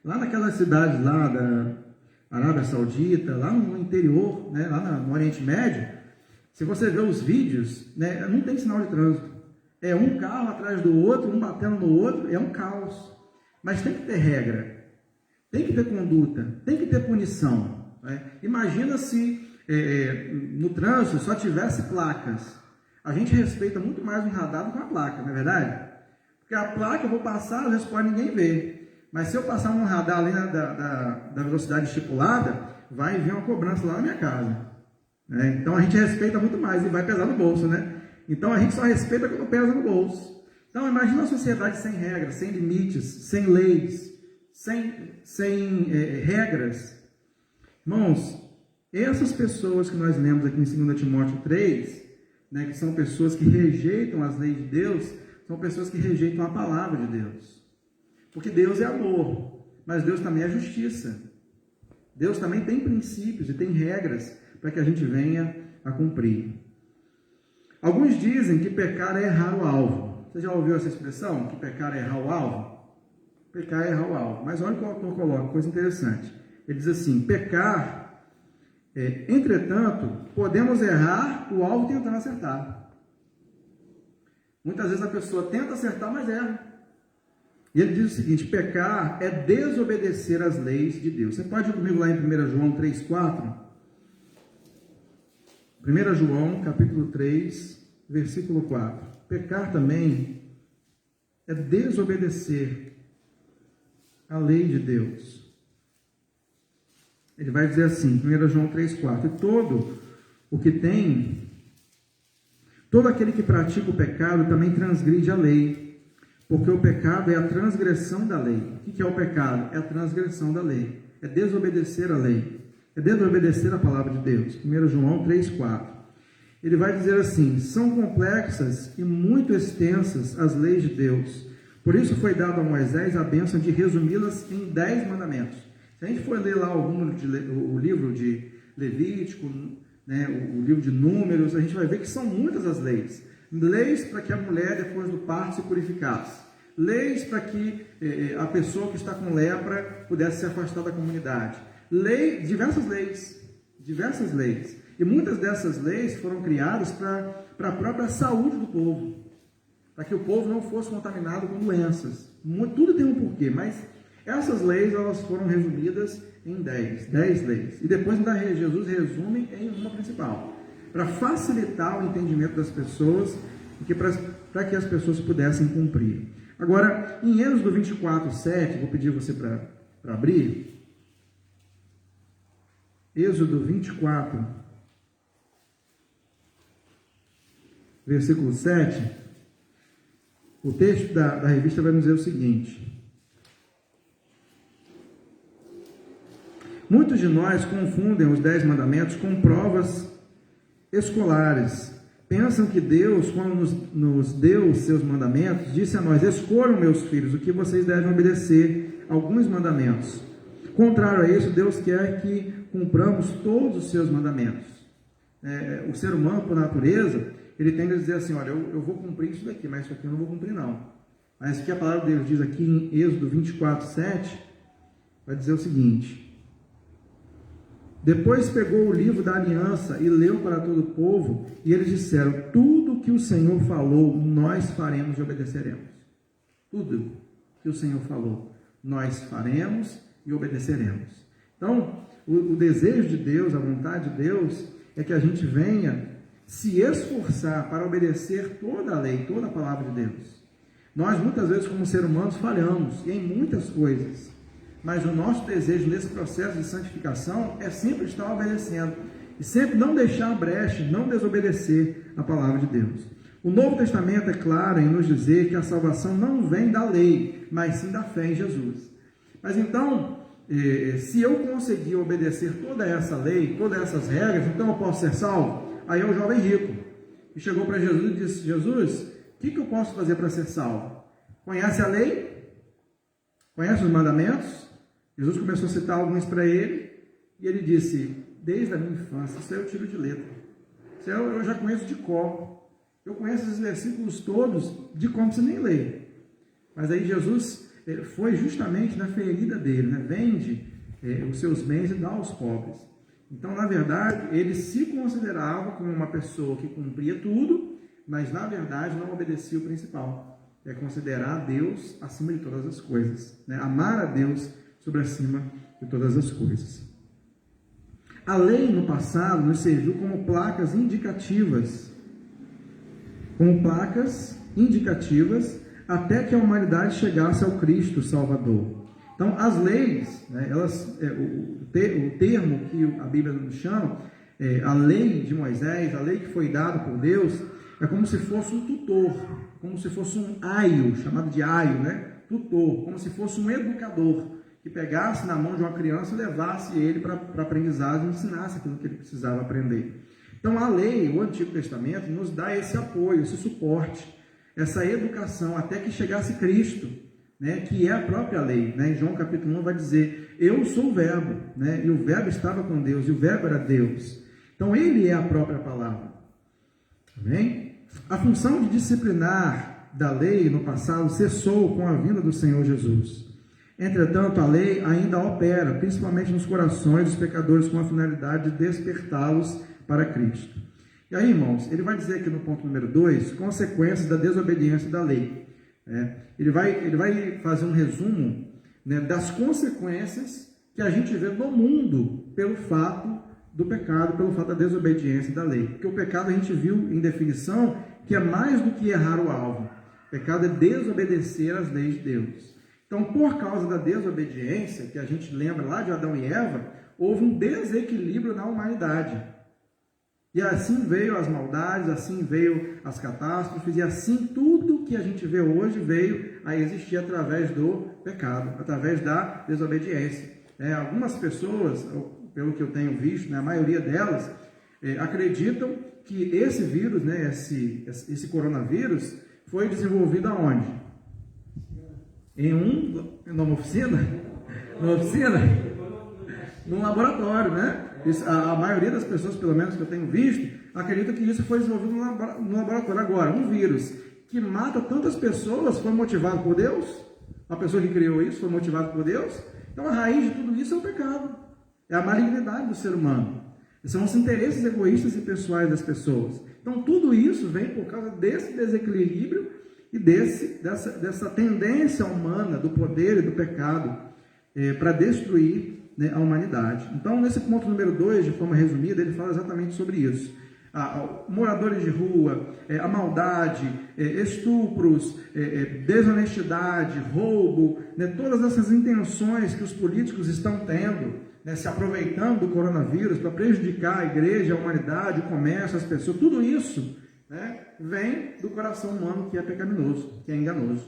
Lá naquelas cidades lá da Arábia Saudita, lá no interior, né, lá no Oriente Médio, se você ver os vídeos, né, não tem sinal de trânsito. É um carro atrás do outro, um batendo no outro, é um caos. Mas tem que ter regra, tem que ter conduta, tem que ter punição, né? Imagina se no trânsito só tivesse placas. A gente respeita muito mais o radar do que a placa, não é verdade? Porque a placa eu vou passar, às vezes pode ninguém ver. Mas se eu passar um radar ali da velocidade estipulada, vai vir uma cobrança lá na minha casa, né? Então a gente respeita muito mais e vai pesar no bolso, né? Então a gente só respeita quando pesa no bolso. Então, imagina uma sociedade sem regras, sem limites, sem leis, sem regras. Irmãos, essas pessoas que nós lemos aqui em 2 Timóteo 3, né, que são pessoas que rejeitam as leis de Deus, são pessoas que rejeitam a palavra de Deus. Porque Deus é amor, mas Deus também é justiça. Deus também tem princípios e tem regras para que a gente venha a cumprir. Alguns dizem que pecar é errar o alvo. Você já ouviu essa expressão? Que pecar é errar o alvo? Pecar é errar o alvo. Mas olha o que o autor coloca, coisa interessante. Ele diz assim: pecar, entretanto, podemos errar o alvo tentando acertar. Muitas vezes a pessoa tenta acertar, mas erra. E ele diz o seguinte: pecar é desobedecer às leis de Deus. Você pode ir comigo lá em 1 João 3,4? 1 João, capítulo 3, versículo 4. Pecar também é desobedecer a lei de Deus. Ele vai dizer assim, 1 João 3,4: e todo aquele que pratica o pecado também transgride a lei, porque o pecado é a transgressão da lei. O que é o pecado? É a transgressão da lei, é desobedecer a lei. é desobedecer a palavra de Deus. 1 João 3,4. Ele vai dizer assim: são complexas e muito extensas as leis de Deus. Por isso foi dado a Moisés a bênção de resumi-las em 10 mandamentos. Se a gente for ler lá o livro de Levítico, né, o livro de Números, a gente vai ver que são muitas as leis. Leis para que a mulher, depois do parto, se purificasse. Leis para que a pessoa que está com lepra pudesse se afastar da comunidade. Diversas leis. E muitas dessas leis foram criadas para a própria saúde do povo, para que o povo não fosse contaminado com doenças. Tudo tem um porquê, mas essas leis elas foram resumidas em 10 leis. E depois Jesus resume em uma principal, para facilitar o entendimento das pessoas e para que as pessoas pudessem cumprir. Agora, em Êxodo 24:7, vou pedir você para abrir. Êxodo 24, versículo 7, o texto da revista vai nos dizer o seguinte: muitos de nós confundem os 10 mandamentos com provas escolares. Pensam que Deus, quando nos deu os seus mandamentos, disse a nós: escolham, meus filhos, o que vocês devem obedecer, alguns mandamentos. Contrário a isso, Deus quer que cumpramos todos os seus mandamentos. O ser humano, por natureza, ele tende a dizer assim: olha, eu vou cumprir isso daqui, mas isso aqui eu não vou cumprir não. Mas o que a palavra de Deus diz aqui em Êxodo 24:7, vai dizer o seguinte: depois pegou o livro da aliança e leu para todo o povo, e eles disseram: tudo que o Senhor falou, nós faremos e obedeceremos. Tudo que o Senhor falou, nós faremos e obedeceremos. Então, o desejo de Deus, a vontade de Deus, é que a gente venha se esforçar para obedecer toda a lei, toda a palavra de Deus. Nós, muitas vezes, como seres humanos, falhamos em muitas coisas, mas o nosso desejo nesse processo de santificação é sempre estar obedecendo, e sempre não deixar brecha, não desobedecer a palavra de Deus. O Novo Testamento é claro em nos dizer que a salvação não vem da lei, mas sim da fé em Jesus. Mas então, se eu conseguir obedecer toda essa lei, todas essas regras, então eu posso ser salvo? Aí é o jovem rico, que chegou para Jesus e disse: Jesus, o que eu posso fazer para ser salvo? Conhece a lei? Conhece os mandamentos? Jesus começou a citar alguns para ele, e ele disse: desde a minha infância, isso aí eu tiro de letra, isso aí eu já conheço de cor, eu conheço esses versículos todos de cor, não precisa nem ler. Mas aí Jesus foi justamente na ferida dele, né? Vende os seus bens e dá aos pobres. Então, na verdade, ele se considerava como uma pessoa que cumpria tudo, mas na verdade não obedecia o principal, é considerar Deus acima de todas as coisas, né? Amar a Deus sobre acima de todas as coisas. A lei no passado nos serviu como placas indicativas, até que a humanidade chegasse ao Cristo Salvador. Então, as leis, né, o termo que a Bíblia nos chama, a lei de Moisés, a lei que foi dada por Deus, é como se fosse um tutor, como se fosse um aio, chamado de aio, né? Tutor, como se fosse um educador, que pegasse na mão de uma criança e levasse ele para aprendizagem e ensinasse aquilo que ele precisava aprender. Então, a lei, o Antigo Testamento, nos dá esse apoio, esse suporte, essa educação, até que chegasse Cristo, né, que é a própria lei, né? Em João capítulo 1 vai dizer: eu sou o verbo, né? E o verbo estava com Deus, e o verbo era Deus. Então, ele é a própria palavra. Amém? A função de disciplinar da lei no passado cessou com a vinda do Senhor Jesus. Entretanto, a lei ainda opera, principalmente nos corações dos pecadores, com a finalidade de despertá-los para Cristo. E aí, irmãos, ele vai dizer aqui no ponto número 2, consequências da desobediência da lei. Ele vai fazer um resumo, né, das consequências que a gente vê no mundo pelo fato do pecado, pelo fato da desobediência da lei. Porque o pecado, a gente viu em definição, que é mais do que errar o alvo. O pecado é desobedecer às leis de Deus. Então, por causa da desobediência, que a gente lembra lá de Adão e Eva, houve um desequilíbrio na humanidade. E assim veio as maldades, assim veio as catástrofes, e assim tudo que a gente vê hoje veio a existir através do pecado, através da desobediência. Algumas pessoas pelo que eu tenho visto, né, a maioria delas acreditam que esse vírus, né, esse coronavírus, foi desenvolvido aonde? Numa oficina? Numa oficina? Num laboratório, né? A maioria das pessoas, pelo menos que eu tenho visto, acredita que isso foi desenvolvido no laboratório. Agora, um vírus que mata tantas pessoas foi motivado por Deus? A pessoa que criou isso foi motivada por Deus? Então, a raiz de tudo isso é o pecado. É a malignidade do ser humano. São os interesses egoístas e pessoais das pessoas. Então, tudo isso vem por causa desse desequilíbrio e dessa tendência humana do poder e do pecado para destruir, né, a humanidade. Então, nesse ponto número 2, de forma resumida, ele fala exatamente sobre isso. Moradores de rua, a maldade, estupros, desonestidade, roubo, né, todas essas intenções que os políticos estão tendo, né, se aproveitando do coronavírus para prejudicar a igreja, a humanidade, o comércio, as pessoas, tudo isso, né, vem do coração humano que é pecaminoso, que é enganoso,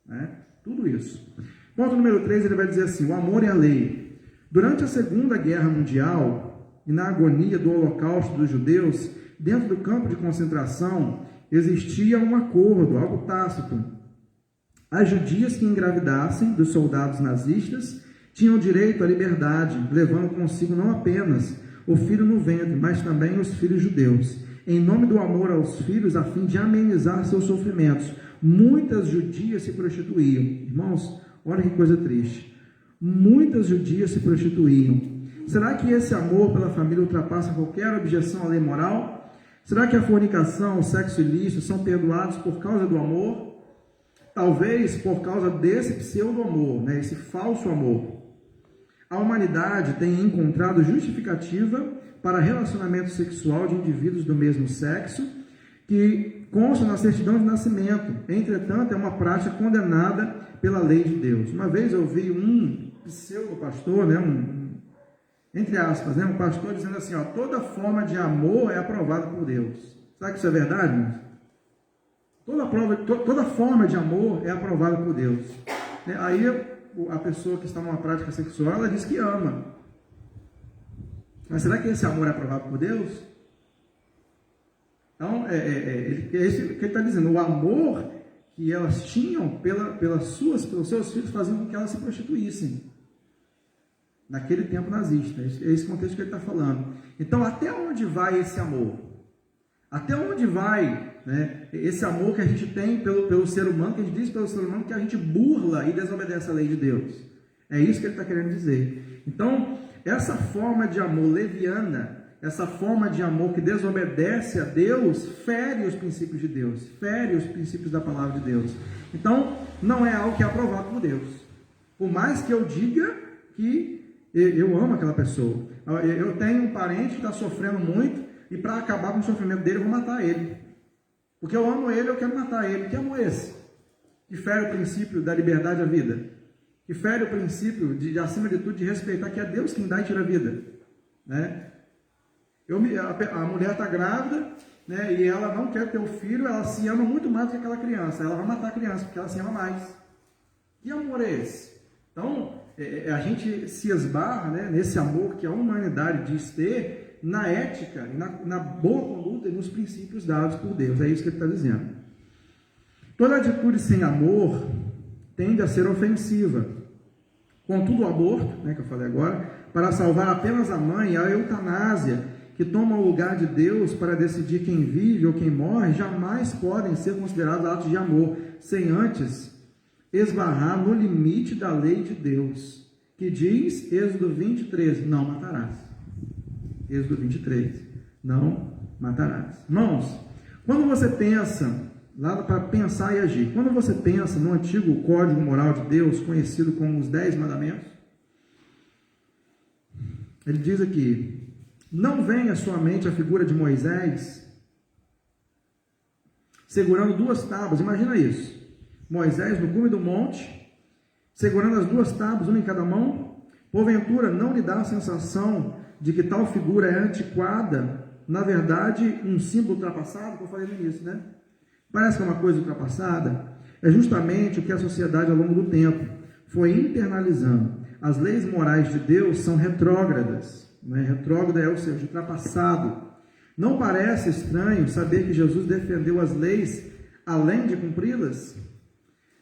né? Tudo isso. Ponto número 3, ele vai dizer assim: o amor e a lei. Durante a Segunda Guerra Mundial e na agonia do Holocausto dos judeus, dentro do campo de concentração, existia um acordo, algo tácito. As judias que engravidassem dos soldados nazistas tinham direito à liberdade, levando consigo não apenas o filho no ventre, mas também os filhos judeus. Em nome do amor aos filhos, a fim de amenizar seus sofrimentos, muitas judias se prostituíam. Irmãos, olha que coisa triste. Muitas judias se prostituíam. Será que esse amor pela família ultrapassa qualquer objeção à lei moral? Será que a fornicação, o sexo ilícito são perdoados por causa do amor? Talvez por causa desse pseudo-amor, né, esse falso amor. A humanidade tem encontrado justificativa para relacionamento sexual de indivíduos do mesmo sexo, que consta na certidão de nascimento. Entretanto, é uma prática condenada pela lei de Deus. Uma vez eu vi um pseudo-pastor, né, entre aspas, né, um pastor dizendo assim, ó, toda forma de amor é aprovada por Deus. Será que isso é verdade, irmãos? Toda forma de amor é aprovada por Deus. Aí a pessoa que está numa prática sexual, ela diz que ama. Mas será que esse amor é aprovado por Deus? Então, é isso que ele está dizendo. O amor que elas tinham pelos seus filhos faziam com que elas se prostituíssem. Naquele tempo nazista. É esse contexto que ele está falando. Então, até onde vai esse amor? Até onde vai, né, esse amor que a gente tem pelo ser humano, que a gente diz pelo ser humano que a gente burla e desobedece a lei de Deus? É isso que ele está querendo dizer. Então, essa forma de amor leviana, essa forma de amor que desobedece a Deus, fere os princípios de Deus, fere os princípios da palavra de Deus. Então, não é algo que é aprovado por Deus. Por mais que eu diga que eu amo aquela pessoa. Eu tenho um parente que está sofrendo muito e para acabar com o sofrimento dele, eu vou matar ele. Porque eu amo ele, eu quero matar ele. Que amor é esse? Que fere o princípio da liberdade à vida. Que fere o princípio, acima de tudo, de respeitar que é Deus quem dá e tira a vida. Né? A mulher está grávida, né, e ela não quer ter o filho, ela se ama muito mais do que aquela criança. Ela vai matar a criança, porque ela se ama mais. Que amor é esse? Então, a gente se esbarra, né, nesse amor que a humanidade diz ter, na ética, na boa conduta e nos princípios dados por Deus. É isso que ele está dizendo. Toda atitude sem amor tende a ser ofensiva. Contudo, o aborto, né, que eu falei agora, para salvar apenas a mãe, a eutanásia, que toma o lugar de Deus para decidir quem vive ou quem morre, jamais podem ser considerados atos de amor, sem antes esbarrar no limite da lei de Deus, que diz, Êxodo 23, não matarás. Êxodo 23, não matarás. Irmãos, quando você pensa, lá para pensar e agir, quando você pensa no antigo código moral de Deus, conhecido como os 10 mandamentos, ele diz aqui, não vem à sua mente a figura de Moisés segurando 2 tábuas, imagina isso, Moisés no cume do monte, segurando as 2 tábuas, uma em cada mão. Porventura não lhe dá a sensação de que tal figura é antiquada, na verdade um símbolo ultrapassado, que eu falei no início, né? Parece que é uma coisa ultrapassada. É justamente o que a sociedade ao longo do tempo foi internalizando. As leis morais de Deus são retrógradas, né? Retrógrado é, ou seja, ultrapassado. Não parece estranho saber que Jesus defendeu as leis além de cumpri-las?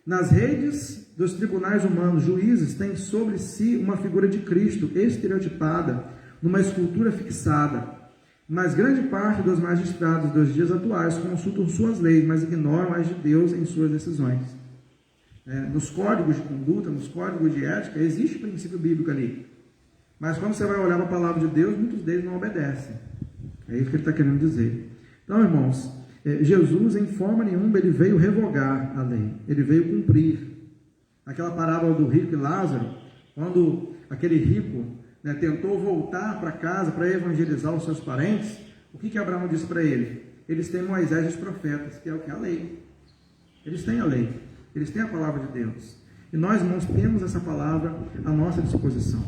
Nas redes dos tribunais humanos, juízes têm sobre si uma figura de Cristo estereotipada numa escultura fixada. Mas grande parte dos magistrados dos dias atuais consultam suas leis, mas ignoram as de Deus em suas decisões. Nos códigos de conduta, nos códigos de ética, existe princípio bíblico ali. Mas quando você vai olhar para a palavra de Deus, muitos deles não obedecem. É isso que ele está querendo dizer. Então, irmãos, Jesus, em forma nenhuma, ele veio revogar a lei. Ele veio cumprir. Aquela parábola do rico e Lázaro, quando aquele rico, né, tentou voltar para casa para evangelizar os seus parentes, o que Abraão disse para ele? Eles têm Moisés e os profetas, que é o que? A lei. Eles têm a lei. Eles têm a palavra de Deus. E nós, irmãos, temos essa palavra à nossa disposição.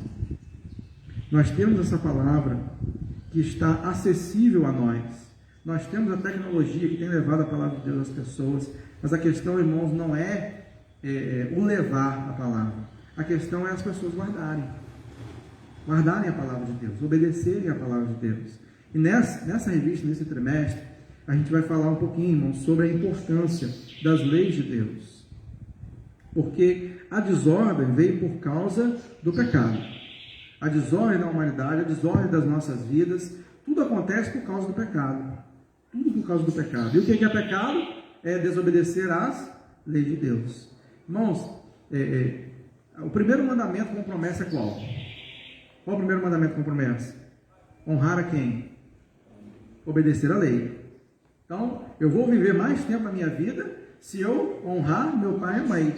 Nós temos essa palavra que está acessível a nós. Nós temos a tecnologia que tem levado a palavra de Deus às pessoas, mas a questão, irmãos, não é o levar a palavra. A questão é as pessoas guardarem a palavra de Deus, obedecerem a palavra de Deus. E nessa revista, nesse trimestre, a gente vai falar um pouquinho, irmãos, sobre a importância das leis de Deus. Porque a desordem veio por causa do pecado. A desordem da humanidade, a desordem das nossas vidas, tudo acontece por causa do pecado. Tudo por causa do pecado. E o que é pecado? É desobedecer às leis de Deus. Irmãos, o primeiro mandamento com promessa é qual? Qual o primeiro mandamento com promessa? Honrar a quem? Obedecer a lei. Então, eu vou viver mais tempo na minha vida se eu honrar meu pai e mãe.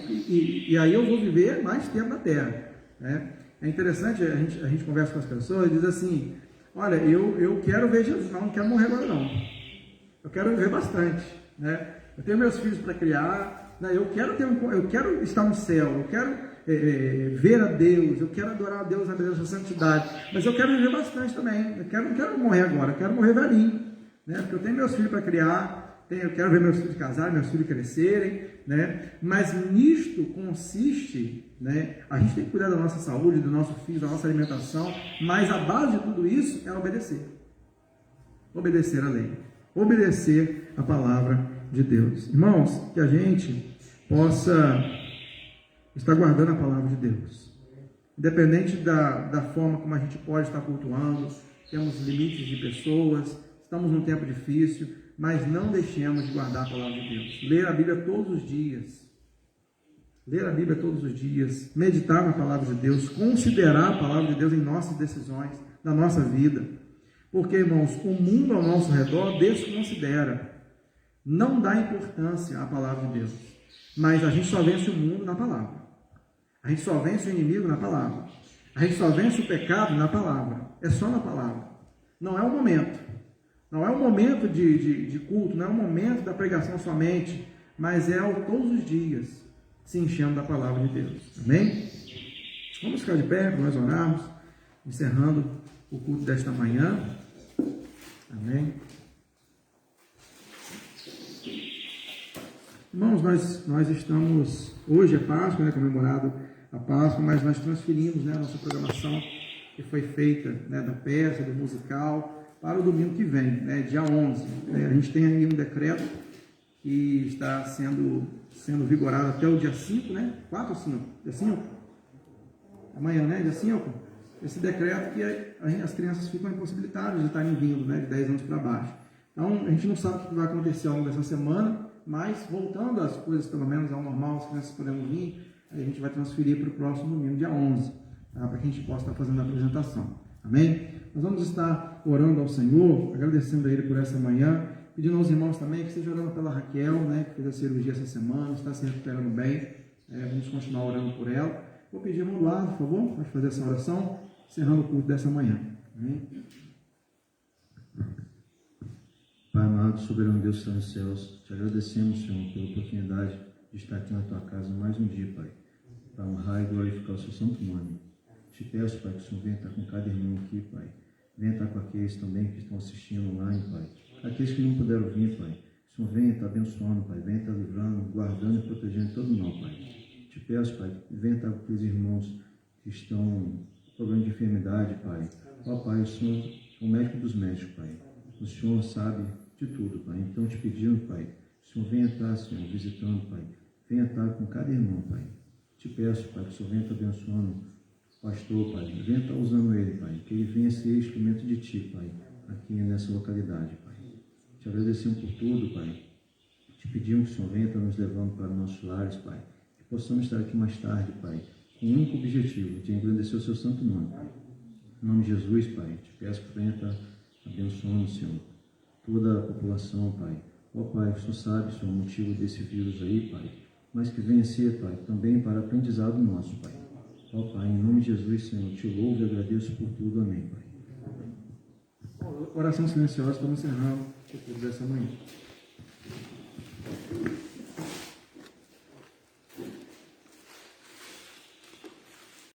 E aí eu vou viver mais tempo na terra. Né? É interessante, a gente conversa com as pessoas e diz assim, olha, eu quero ver Jesus, não quero morrer agora não. Eu quero viver bastante. Né? Eu tenho meus filhos para criar, né? Eu quero estar no céu, eu quero ver a Deus, eu quero adorar a Deus na beleza da santidade, mas eu quero viver bastante também. Eu não quero morrer agora, eu quero morrer velhinho, né? Porque eu tenho meus filhos para criar, eu quero ver meus filhos casarem, meus filhos crescerem, né? Mas nisto consiste, né? A gente tem que cuidar da nossa saúde, do nosso filho, da nossa alimentação, mas a base de tudo isso é obedecer a lei, obedecer a palavra de Deus. Irmãos, que a gente possa estar guardando a palavra de Deus, independente da forma como a gente pode estar cultuando. Temos limites de pessoas, estamos num tempo difícil, mas não deixemos de guardar a palavra de Deus. Ler a Bíblia todos os dias, meditar na palavra de Deus, considerar a palavra de Deus em nossas decisões, na nossa vida, porque, irmãos, o mundo ao nosso redor desconsidera, não dá importância à palavra de Deus, mas a gente só vence o mundo na palavra. A gente só vence o inimigo na palavra. A gente só vence o pecado na palavra. É só na palavra. Não é o momento. Não é o momento de culto, não é o momento da pregação somente, mas é todos os dias se enchendo da palavra de Deus. Amém? Vamos ficar de pé para nós orarmos, encerrando o culto desta manhã. Amém? Irmãos, nós estamos, hoje é Páscoa, né, comemorado a Páscoa, mas nós transferimos, né, a nossa programação que foi feita, né, da peça, do musical, para o domingo que vem, né, dia 11. A gente tem aí um decreto que está sendo vigorado até o dia 5, né? 4 ou 5? Dia 5? Amanhã, né? Dia 5? Esse decreto que as crianças ficam impossibilitadas de estarem vindo, né, de 10 anos para baixo. Então, a gente não sabe o que vai acontecer ao longo dessa semana, mas voltando às coisas pelo menos ao normal, as crianças podemos vir, aí a gente vai transferir para o próximo domingo, dia 11, tá? Para que a gente possa estar fazendo a apresentação. Amém? Nós vamos estar orando ao Senhor, agradecendo a Ele por essa manhã, pedindo aos irmãos também que estejam orando pela Raquel, né, que fez a cirurgia essa semana, está se recuperando bem, vamos continuar orando por ela. Vou pedir ao irmão Eduardo, por favor, para fazer essa oração, encerrando o culto dessa manhã. Amém? Pai amado, soberano Deus que está nos céus, te agradecemos, Senhor, pela oportunidade de estar aqui na tua casa mais um dia, Pai, para honrar e glorificar o seu santo nome. Te peço, Pai, que o Senhor venha estar com cada irmão aqui, Pai. Venha estar com aqueles também que estão assistindo online, Pai. Aqueles que não puderam vir, Pai. O Senhor venha estar abençoando, Pai. Venha estar livrando, guardando e protegendo todo mal, Pai. Te peço, Pai, que venha estar com aqueles irmãos que estão com problema de enfermidade, Pai. Ó Pai, o Senhor é o médico dos médicos, Pai. O Senhor sabe de tudo, Pai. Então, te pedindo, Pai, o Senhor venha estar, Senhor, visitando, Pai. Venha estar com cada irmão, Pai. Te peço, Pai, que o Senhor venha estar abençoando o pastor, Pai. Venha estar usando ele, Pai. Que ele venha ser instrumento de Ti, Pai, aqui nessa localidade, Pai. Te agradecemos por tudo, Pai. Te pedimos que o Senhor venha estar nos levando para nossos lares, Pai. Que possamos estar aqui mais tarde, Pai, com o único objetivo de engrandecer o Seu santo nome. Em nome de Jesus, Pai, te peço que venha estar abençoando, Senhor, toda a população, Pai. Ó Pai, o Senhor sabe, Senhor, o motivo desse vírus aí, Pai, mas que venha ser, Pai, também para aprendizado nosso, Pai. Ó Pai, em nome de Jesus, Senhor, te louvo e agradeço por tudo. Amém, Pai. Oração silenciosa, estamos encerrando o culto dessa manhã.